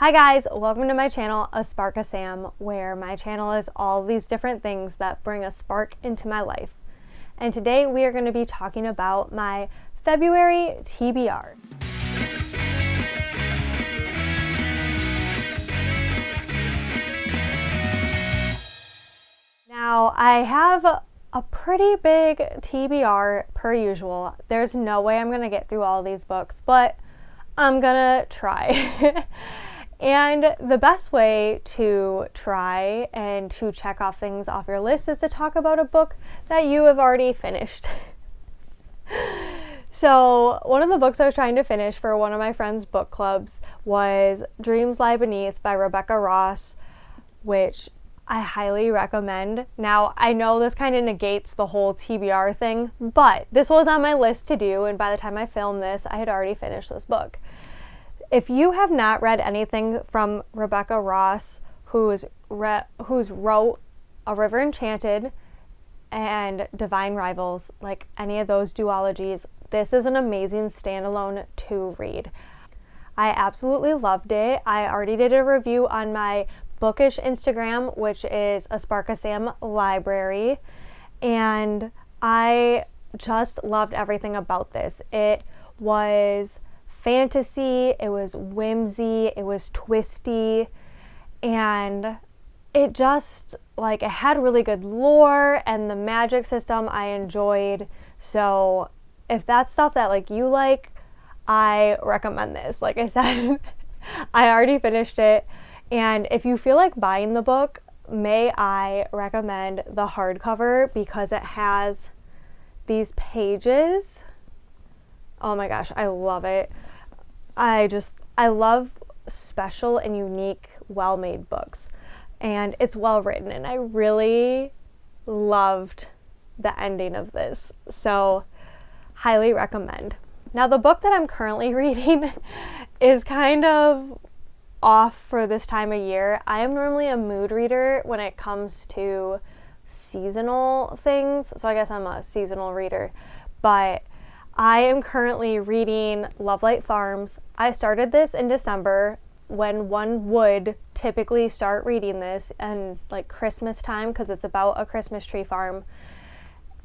Hi guys, welcome to my channel, A Spark of Sam, where my channel is all these different things that bring a spark into my life. And today we are going to be talking about my February TBR. Now, I have a pretty big TBR per usual. There's no way I'm going to get through all these books, but I'm gonna try. And the best way to try and to check off things off your list is to talk about a book that you have already finished. So one of the books I was trying to finish for one of my friends' book clubs was Dreams Lie Beneath by Rebecca Ross, which I highly recommend. Now, I know this kind of negates the whole TBR thing, but this was on my list to do, and by the time I filmed this, I had already finished this book. If you have not read anything from Rebecca Ross, who's wrote A River Enchanted and Divine Rivals, like any of those duologies, this is an amazing standalone to read. I absolutely loved it. I already did a review on my bookish Instagram, which is A Spark of Sam Library, and I just loved everything about this. It was fantasy, it was whimsy, it was twisty, and it just, like, it had really good lore, and the magic system I enjoyed. So if that's stuff that, like, you like, I recommend this. Like I said, I already finished it, and if you feel like buying the book, may I recommend the hardcover because it has these pages. Oh my gosh, I love it. I love special and unique, well-made books, and it's well written, and I really loved the ending of this, so highly recommend. Now, the book that I'm currently reading is kind of off for this time of year. I am normally a mood reader when it comes to seasonal things, so I guess I'm a seasonal reader, but I am currently reading Lovelight Farms. I started this in December when one would typically start reading this and like Christmas time because it's about a Christmas tree farm,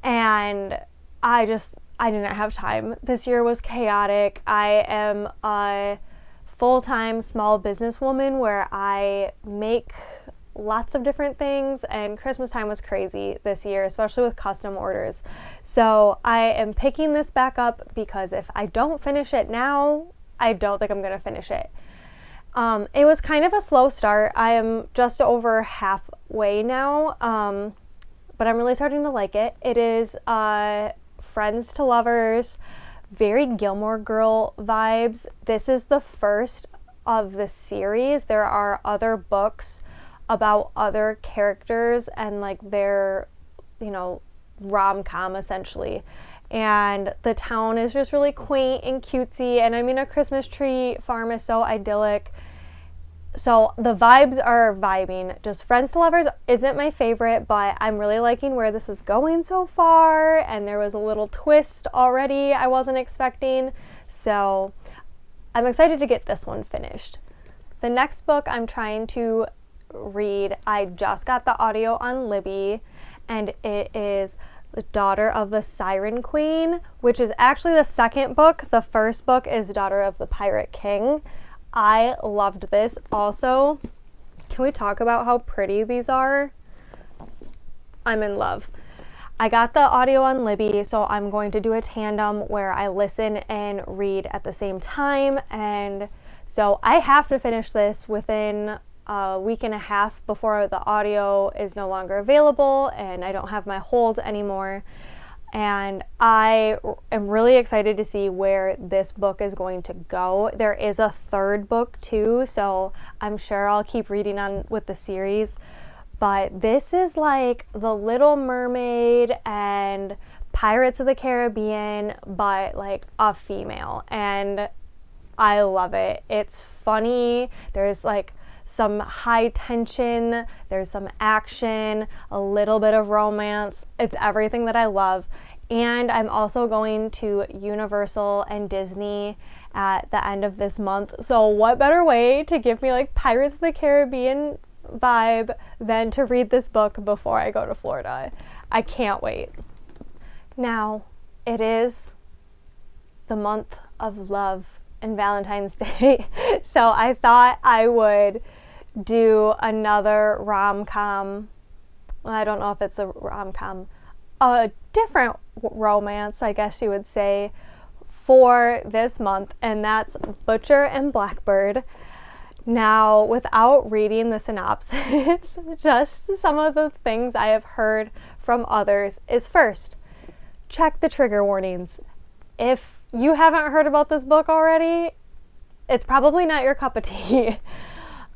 and I didn't have time. This year was chaotic. I am a full-time small businesswoman where I make lots of different things, and Christmas time was crazy this year, especially with custom orders. So I am picking this back up because if I don't finish it now, I don't think I'm going to finish it. It was kind of a slow start. I am just over halfway now, but I'm really starting to like it. It is friends to lovers, very Gilmore Girl vibes. This is the first of the series. There are other books about other characters and like their, rom-com essentially. And the town is just really quaint and cutesy, and I mean, a Christmas tree farm is so idyllic. So the vibes are vibing. Just Friends to Lovers isn't my favorite, but I'm really liking where this is going so far, and there was a little twist already I wasn't expecting. So I'm excited to get this one finished. The next book I'm trying to read, I just got the audio on Libby, and it is The Daughter of the Siren Queen, which is actually the second book. The first book is Daughter of the Pirate King. I loved this. Also, can we talk about how pretty these are? I'm in love. I got the audio on Libby, so I'm going to do a tandem where I listen and read at the same time, and so I have to finish this within a week and a half before the audio is no longer available and I don't have my hold anymore. And I am really excited to see where this book is going to go. There is a third book too, so I'm sure I'll keep reading on with the series. But this is like The Little Mermaid and Pirates of the Caribbean, but like a female, and I love it. It's funny. There's like some high tension, there's some action, a little bit of romance. It's everything that I love. And I'm also going to Universal and Disney at the end of this month. So what better way to give me like Pirates of the Caribbean vibe than to read this book before I go to Florida. I can't wait. Now, it is the month of love and Valentine's Day, so I thought I would do another rom-com. Well, I don't know if it's a rom-com, a different romance, I guess you would say, for this month, and that's Butcher and Blackbird. Now, without reading the synopsis, just some of the things I have heard from others is, first, check the trigger warnings. If you haven't heard about this book already, it's probably not your cup of tea.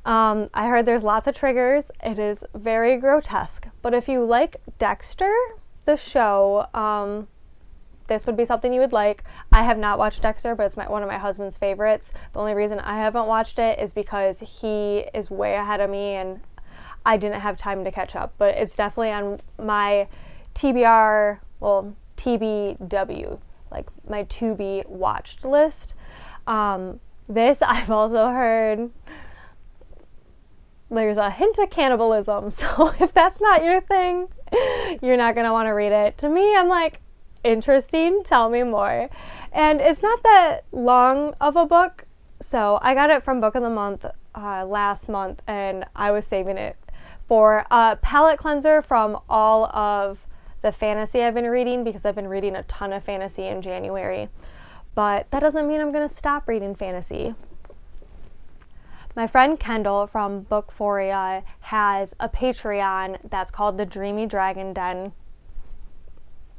I heard there's lots of triggers. It is very grotesque. But if you like Dexter, the show, this would be something you would like. I have not watched Dexter, but it's one of my husband's favorites. The only reason I haven't watched it is because he is way ahead of me and I didn't have time to catch up. But it's definitely on my TBR, well, TBW, like my to be watched list. This I've also heard there's a hint of cannibalism, so if that's not your thing, you're not gonna want to read it. To me, I'm like, interesting, tell me more. And it's not that long of a book, so I got it from Book of the Month last month, and I was saving it for a palate cleanser from all of the fantasy I've been reading, because I've been reading a ton of fantasy in January. But that doesn't mean I'm going to stop reading fantasy. My friend Kendal from Bookphoria has a Patreon that's called the Dreamy Dragon Den.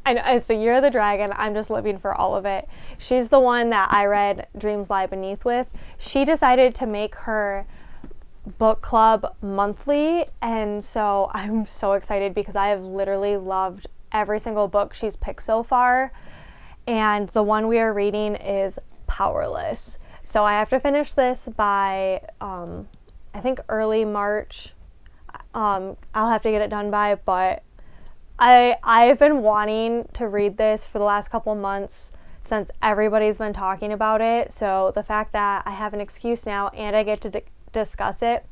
I know, it's the Year of the Dragon. I'm just living for all of it. She's the one that I read Dreams Lie Beneath with. She decided to make her book club monthly, and so I'm so excited because I have literally loved every single book she's picked so far, and the one we are reading is Powerless. So I have to finish this by I think early March. I'll have to get it done by, but I've been wanting to read this for the last couple months since everybody's been talking about it. So the fact that I have an excuse now and I get to discuss it,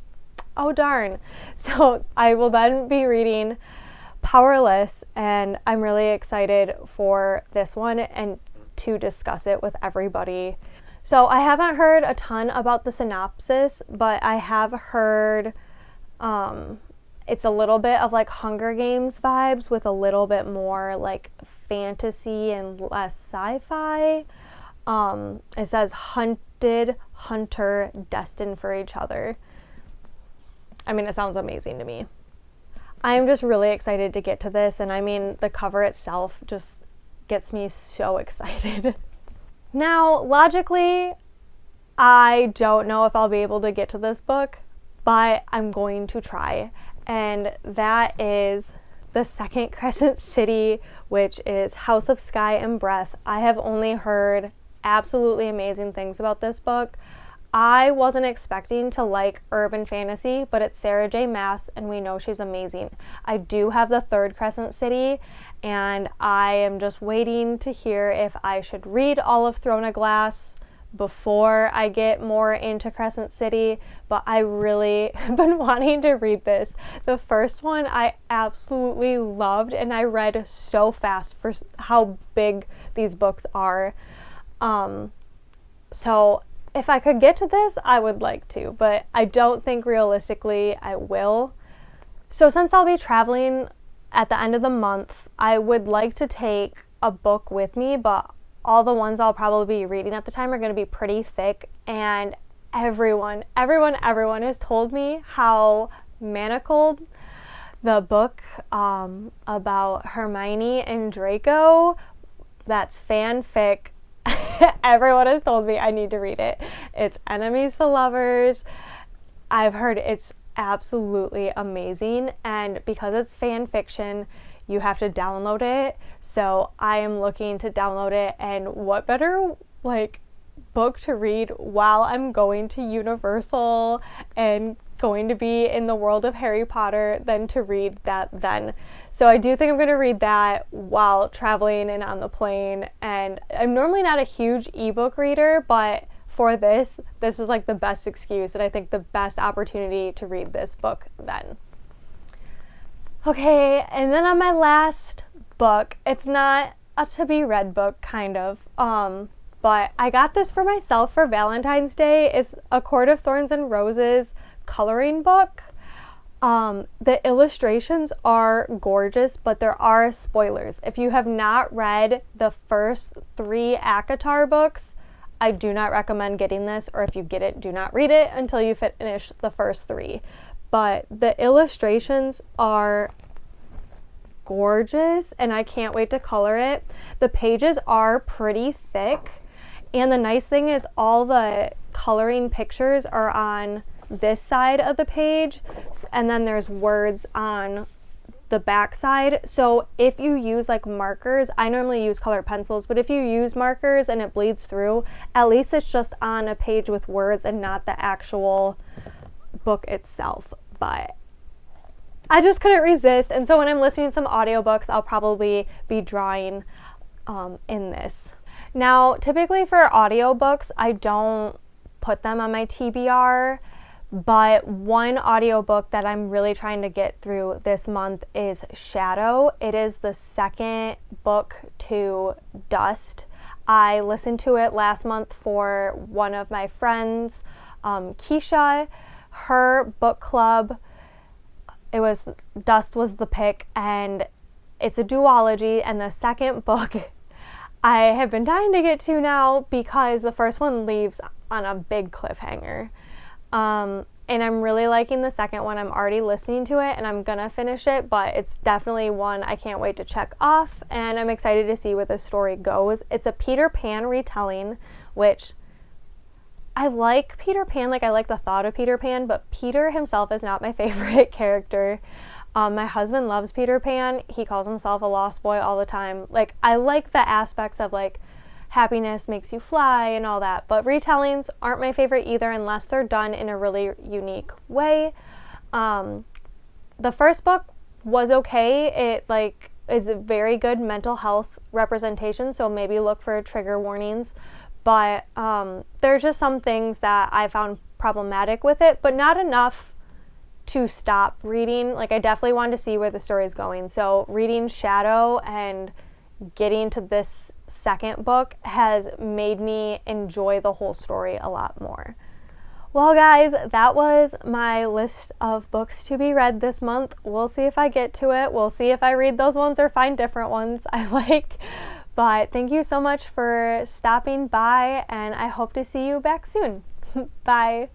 oh darn. So I will then be reading Powerless, and I'm really excited for this one and to discuss it with everybody. So I haven't heard a ton about the synopsis, but I have heard it's a little bit of like Hunger Games vibes with a little bit more like fantasy and less sci-fi. It says hunted, hunter, destined for each other. I mean, it sounds amazing to me. I am just really excited to get to this, and I mean, the cover itself just gets me so excited. Now, logically, I don't know if I'll be able to get to this book, but I'm going to try. And that is the second Crescent City, which is House of Sky and Breath. I have only heard absolutely amazing things about this book. I wasn't expecting to like urban fantasy, but it's Sarah J. Maas, and we know she's amazing. I do have the third Crescent City, and I am just waiting to hear if I should read all of Throne of Glass before I get more into Crescent City, but I really have been wanting to read this. The first one I absolutely loved, and I read so fast for how big these books are. So if I could get to this, I would like to, but I don't think realistically I will. So since I'll be traveling at the end of the month, I would like to take a book with me, but all the ones I'll probably be reading at the time are going to be pretty thick, and everyone has told me how Manacled, the book about Hermione and Draco, that's fanfic. Everyone has told me I need to read it. It's enemies to lovers. I've heard it's absolutely amazing, and because it's fan fiction, you have to download it. So I am looking to download it, and what better like book to read while I'm going to Universal and going to be in the world of Harry Potter than to read that then. So I do think I'm going to read that while traveling and on the plane. And I'm normally not a huge ebook reader, but for this is like the best excuse, and I think the best opportunity to read this book then. Okay, and then on my last book, it's not a to be read book, kind of, but I got this for myself for Valentine's Day. It's A Court of Thorns and Roses coloring book. The illustrations are gorgeous, but there are spoilers. If you have not read the first 3 ACOTAR books, I do not recommend getting this, or if you get it, do not read it until you finish the first 3. But the illustrations are gorgeous, and I can't wait to color it. The pages are pretty thick, and the nice thing is all the coloring pictures are on this side of the page, and then there's words on the back side. So if you use like markers, I normally use colored pencils, but if you use markers and it bleeds through, at least it's just on a page with words and not the actual book itself. But I just couldn't resist, and so when I'm listening to some audiobooks, I'll probably be drawing in this. Now, typically for audiobooks, I don't put them on my TBR, but one audiobook that I'm really trying to get through this month is Shadow. It is the second book to Dust. I listened to it last month for one of my friends, Keisha. Her book club, it was Dust was the pick, and it's a duology, and the second book I have been dying to get to now because the first one leaves on a big cliffhanger. And I'm really liking the second one. I'm already listening to it and I'm gonna finish it, but it's definitely one I can't wait to check off, and I'm excited to see where the story goes. It's a Peter Pan retelling, which I like Peter Pan, like I like the thought of Peter Pan, but Peter himself is not my favorite character. My husband loves Peter Pan. He calls himself a lost boy all the time. Like, I like the aspects of like happiness makes you fly and all that, but retellings aren't my favorite either unless they're done in a really unique way. The first book was okay. It like is a very good mental health representation, so maybe look for trigger warnings, but there's just some things that I found problematic with it, but not enough to stop reading. Like, I definitely wanted to see where the story is going, so reading Shadow and getting to this second book has made me enjoy the whole story a lot more. Well, guys, that was my list of books to be read this month. We'll see if I get to it. We'll see if I read those ones or find different ones I like. But thank you so much for stopping by, and I hope to see you back soon. Bye.